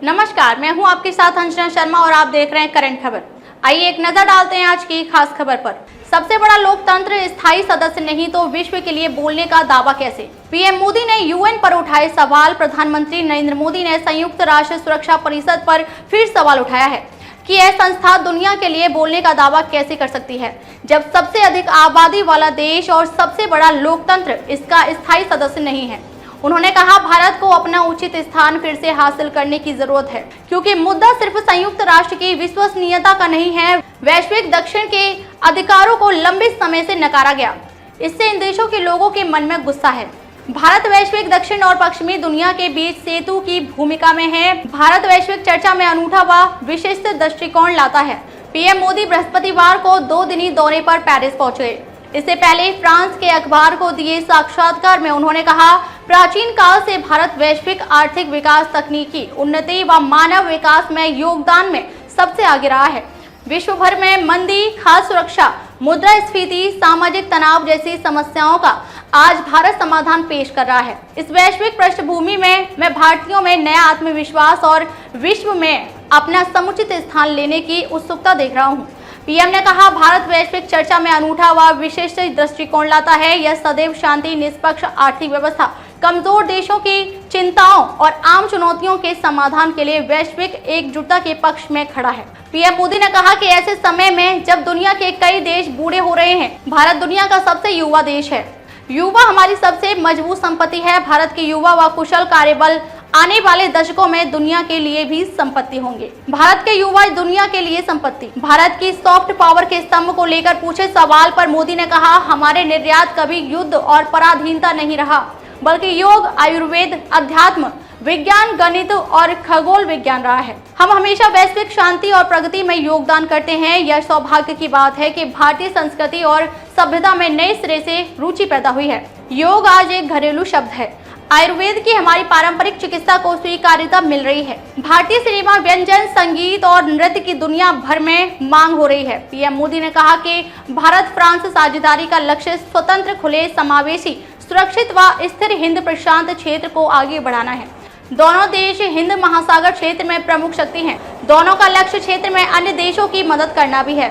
नमस्कार, मैं हूं आपके साथ अंजना शर्मा और आप देख रहे हैं करंट खबर। आइए एक नजर डालते हैं आज की खास खबर पर। सबसे बड़ा लोकतंत्र स्थायी सदस्य नहीं तो विश्व के लिए बोलने का दावा कैसे? पीएम मोदी ने यूएन पर उठाए सवाल। प्रधानमंत्री नरेंद्र मोदी ने संयुक्त राष्ट्र सुरक्षा परिषद पर फिर सवाल उठाया है कि यह संस्था दुनिया के लिए बोलने का दावा कैसे कर सकती है जब सबसे अधिक आबादी वाला देश और सबसे बड़ा लोकतंत्र इसका स्थायी सदस्य नहीं है। उन्होंने कहा, भारत को अपना उचित स्थान फिर से हासिल करने की जरूरत है, क्योंकि मुद्दा सिर्फ संयुक्त राष्ट्र की विश्वसनीयता का नहीं है। वैश्विक दक्षिण के अधिकारों को लंबे समय से नकारा गया, इससे इन देशों के लोगों के मन में गुस्सा है। भारत वैश्विक दक्षिण और पश्चिमी दुनिया के बीच सेतु की भूमिका में है। भारत वैश्विक चर्चा में अनूठा व विशिष्ट दृष्टिकोण लाता है। पीएम मोदी बृहस्पतिवार को 2 दिनी दौरे पर पेरिस पहुंचे। इससे पहले फ्रांस के अखबार को दिए साक्षात्कार में उन्होंने कहा, प्राचीन काल से भारत वैश्विक आर्थिक विकास, तकनीकी उन्नति व मानव विकास में योगदान में सबसे आगे रहा है। विश्व भर में मंदी, खाद्य सुरक्षा, मुद्रास्फीति, सामाजिक तनाव जैसी समस्याओं का आज भारत समाधान पेश कर रहा है। इस वैश्विक पृष्ठभूमि में मैं भारतीयों में नया आत्मविश्वास और विश्व में अपना समुचित स्थान लेने की उत्सुकता देख रहा हूँ। पीएम ने कहा, भारत वैश्विक चर्चा में अनूठा व विशिष्ट दृष्टिकोण लाता है। यह सदैव शांति, निष्पक्ष आर्थिक व्यवस्था, कमजोर देशों की चिंताओं और आम चुनौतियों के समाधान के लिए वैश्विक एकजुटता के पक्ष में खड़ा है। पीएम मोदी ने कहा कि ऐसे समय में जब दुनिया के कई देश बूढ़े हो रहे हैं, भारत दुनिया का सबसे युवा देश है। युवा हमारी सबसे मजबूत संपत्ति है। भारत के युवा व कुशल कार्यबल आने वाले दशकों में दुनिया के लिए भी संपत्ति होंगे। भारत के युवा दुनिया के लिए संपत्ति। भारत की सॉफ्ट पावर के स्तंभ को लेकर पूछे सवाल पर मोदी ने कहा, हमारे निर्यात कभी युद्ध और पराधीनता नहीं रहा, बल्कि योग, आयुर्वेद, अध्यात्म, विज्ञान, गणित और खगोल विज्ञान रहा है। हम हमेशा वैश्विक शांति और प्रगति में योगदान करते हैं। यह सौभाग्य की बात है कि भारतीय संस्कृति और सभ्यता में नए सिरे से रुचि पैदा हुई है। योग आज एक घरेलू शब्द है। आयुर्वेद की हमारी पारंपरिक चिकित्सा को स्वीकार्यता मिल रही है। भारतीय सिनेमा, व्यंजन, संगीत और नृत्य की दुनिया भर में मांग हो रही है। पीएम मोदी ने कहा कि भारत फ्रांस साझेदारी का लक्ष्य स्वतंत्र, खुले, समावेशी, सुरक्षित व स्थिर हिंद प्रशांत क्षेत्र को आगे बढ़ाना है। दोनों देश हिंद महासागर क्षेत्र में प्रमुख शक्ति हैं। दोनों का लक्ष्य क्षेत्र में अन्य देशों की मदद करना भी है।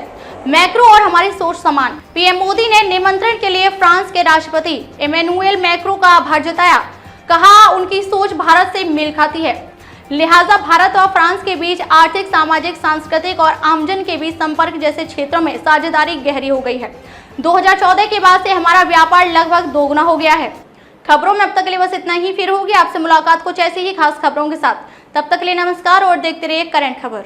मैक्रो और हमारी सोच समान। पीएम मोदी ने निमंत्रण के लिए फ्रांस के राष्ट्रपति इमैनुएल मैक्रो का आभार जताया। कहा, उनकी सोच भारत से मेल खाती है, लिहाजा भारत और फ्रांस के बीच आर्थिक, सामाजिक, सांस्कृतिक और आमजन के बीच संपर्क जैसे क्षेत्रों में साझेदारी गहरी हो गई है। 2014 के बाद से हमारा व्यापार लगभग दोगुना हो गया है। खबरों में अब तक के लिए बस इतना ही। फिर होगी आपसे मुलाकात कुछ ऐसी ही खास खबरों के साथ। तब तक के लिए नमस्कार और देखते रहिए करंट खबर।